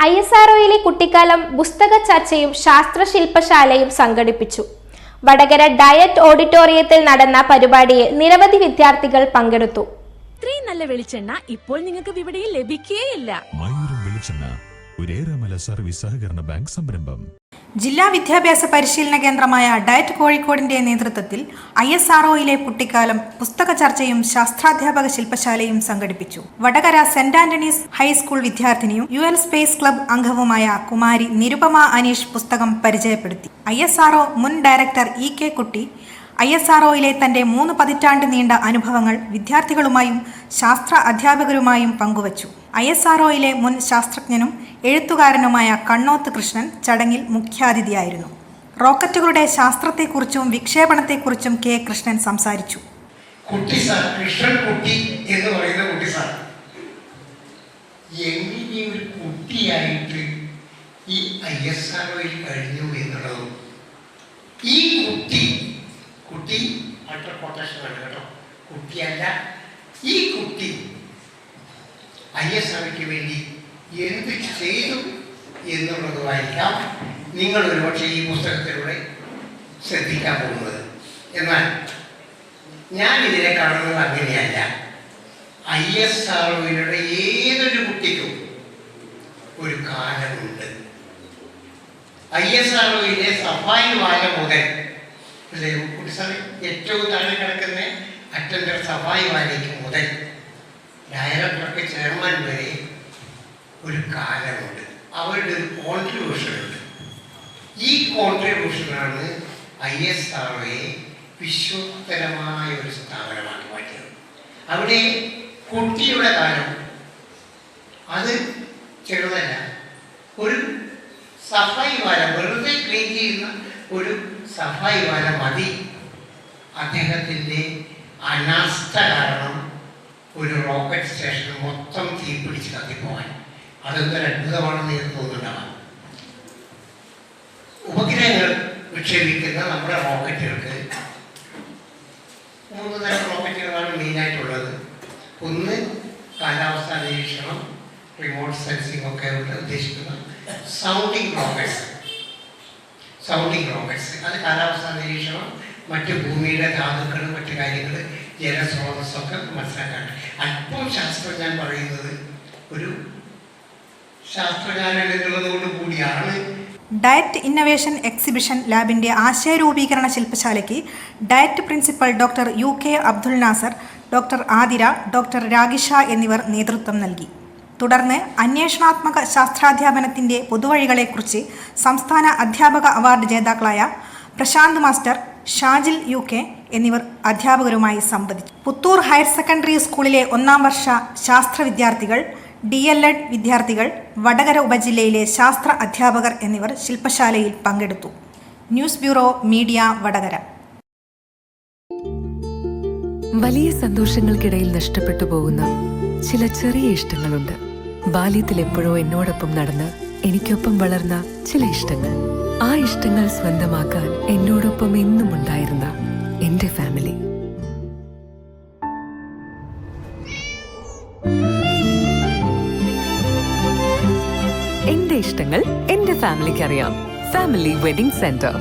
ISROയിലെ കുട്ടിക്കാലം പുസ്തക ചർച്ചയും ശാസ്ത്രശില്പശാലയും സംഘടിപ്പിച്ചു. വടകര ഡയറ്റ് ഓഡിറ്റോറിയത്തിൽ നടന്ന പരിപാടിയിൽ നിരവധി വിദ്യാർത്ഥികൾ പങ്കെടുത്തു. ഇത്രയും നല്ല വെളിച്ചെണ്ണ ഇപ്പോൾ നിങ്ങൾക്ക് വിപണിയിൽ ലഭിക്കുകയില്ല. സർവീസ് സഹകരണ ബാങ്ക് സംരംഭം. ജില്ലാ വിദ്യാഭ്യാസ പരിശീലന കേന്ദ്രമായ ഡയറ്റ് കോഴിക്കോടിന്റെ നേതൃത്വത്തിൽ ISROയിലെ കുട്ടിക്കാലം പുസ്തക ചർച്ചയും ശാസ്ത്രാധ്യാപക ശില്പശാലയും സംഘടിപ്പിച്ചു. വടകര സെന്റ് ആന്റണീസ് ഹൈസ്കൂൾ വിദ്യാർത്ഥിനിയും UL സ്പേസ് ക്ലബ് അംഗവുമായ കുമാരി നിരുപമ അനീഷ് പുസ്തകം പരിചയപ്പെടുത്തി. ISRO മുൻ ഡയറക്ടർ EK കുട്ടി ISROയിലെ തന്റെ 3 പതിറ്റാണ്ട് നീണ്ട അനുഭവങ്ങൾ വിദ്യാർത്ഥികളുമായും ശാസ്ത്ര അധ്യാപകരുമായും പങ്കുവച്ചു. ISROയിലെ മുൻ ശാസ്ത്രജ്ഞനും എഴുത്തുകാരനുമായ കണ്ണോത്ത് കൃഷ്ണൻ ചടങ്ങിൽ മുഖ്യാതിഥിയായിരുന്നു. റോക്കറ്റുകളുടെ ശാസ്ത്രത്തെക്കുറിച്ചും വിക്ഷേപണത്തെക്കുറിച്ചും K കൃഷ്ണൻ സംസാരിച്ചു. കുട്ടി അൾട്രാ കൊട്ടേഷനാണ് കേട്ടോ, കുട്ടിയല്ല. ഈ കുട്ടി ISROയ്ക്ക് വേണ്ടി എന്ത് ചെയ്തു എന്നുള്ളതുമായിരിക്കാം നിങ്ങൾ ഒരുപക്ഷെ ഈ പുസ്തകത്തിലൂടെ ശ്രദ്ധിക്കാൻ പോകുന്നത്. എന്നാൽ ഞാൻ ഇതിനെ കാണുന്നത് അങ്ങനെയല്ല. ISROയിലൂടെ ഏതൊരു കുട്ടിക്കും ഒരു കാലമുണ്ട്. ISROയിലെ സഫായി വാല മുതൽ ഏറ്റവും താഴെ കിടക്കുന്ന അറ്റൻഡർ സഫായി വാലയ്ക്ക് മുതൽ ഡയറക്ടർക്ക് ചെയർമാൻ വരെ ഒരു കാലമുണ്ട്. അവരുടെ ഒരു കോൺട്രിബ്യൂഷൻ ഉണ്ട്. ഈ കോൺട്രിബ്യൂഷനാണ് ISROയെ വിശ്വോത്തരമായ ഒരു സ്ഥാപനമാക്കി മാറ്റിയത്. അവിടെ കുട്ടിയുടെ കാലം അത് ചെറുതല്ല. ഒരു സഫായി വാല, വെറുതെ ക്ലീൻ ചെയ്യുന്ന ഒരു സഫായി വാല മതി അദ്ദേഹത്തിൻ്റെ അനാസ്ഥ കാരണം ഒരു റോക്കറ്റ് സ്റ്റേഷൻ മൊത്തം തീപിടിച്ച് കത്തിപ്പോവാൻ. അതെന്തൊരു അത്ഭുതമാണെന്ന് എനിക്ക് തോന്നുന്നുണ്ടാവാം. ഉപഗ്രഹങ്ങൾ വിക്ഷേപിക്കുന്ന നമ്മുടെ റോക്കറ്റുകൾക്ക് 3 തരം റോക്കറ്റുകളാണ് മെയിനായിട്ടുള്ളത്. ഒന്ന് കാലാവസ്ഥാ നിരീക്ഷണം, റിമോട്ട് സെൻസിങ് ഒക്കെ ഉദ്ദേശിക്കുന്ന സൗണ്ടിങ് റോക്കറ്റ്സ്. അത് കാലാവസ്ഥാ നിരീക്ഷണം, മറ്റ് ഭൂമിയുടെ ധാതുക്കളും മറ്റു കാര്യങ്ങൾ, ജലസ്രോതസ്സൊക്കെ മനസ്സിലാക്കാൻ. അല്പം ശാസ്ത്രം ഞാൻ പറയുന്നത് ഒരു ശാസ്ത്രജ്ഞാനം എന്നുള്ളത് കൊണ്ട് കൂടിയാണ്. ഡയറ്റ് ഇന്നവേഷൻ എക്സിബിഷൻ ലാബിന്റെ ആശയരൂപീകരണ ശില്പശാലയ്ക്ക് DIET principal doctor UK Abdul Nasar, doctor Athira, doctor Ragisha എന്നിവർ നേതൃത്വം നൽകി. തുടർന്ന് അന്വേഷണാത്മക ശാസ്ത്രാധ്യാപനത്തിൻ്റെ പൊതുവഴികളെക്കുറിച്ച് സംസ്ഥാന അധ്യാപക അവാർഡ് ജേതാക്കളായ പ്രശാന്ത് മാസ്റ്റർ, ഷാജിൽ UK എന്നിവർ അധ്യാപകരുമായി സംവദിച്ചു. പുത്തൂർ ഹയർ സെക്കൻഡറി സ്കൂളിലെ 1ാം വർഷ ശാസ്ത്ര വിദ്യാർത്ഥികൾ, DLED വിദ്യാർത്ഥികൾ, വടകര ഉപജില്ലയിലെ ശാസ്ത്ര അധ്യാപകർ എന്നിവർ ശില്പശാലയിൽ പങ്കെടുത്തു. News bureau media, Vadakara. വലിയ സന്തോഷങ്ങൾക്കിടയിൽ നഷ്ടപ്പെട്ടു പോകുന്ന ചില ചെറിയ ഇഷ്ടങ്ങളുണ്ട്. ബാല്യത്തിൽ എപ്പോഴോ എന്നോടൊപ്പം നടന്ന് എനിക്കൊപ്പം വളർന്ന ചില ഇഷ്ടങ്ങൾ. ആ ഇഷ്ടങ്ങൾ സ്വന്തമാക്കാൻ എന്നോടൊപ്പം എന്നും ഉണ്ടായിരുന്ന എന്റെ ഫാമിലി. എന്റെ ഇഷ്ടങ്ങൾ എന്റെ ഫാമിലിക്ക് അറിയാം. Family wedding centre.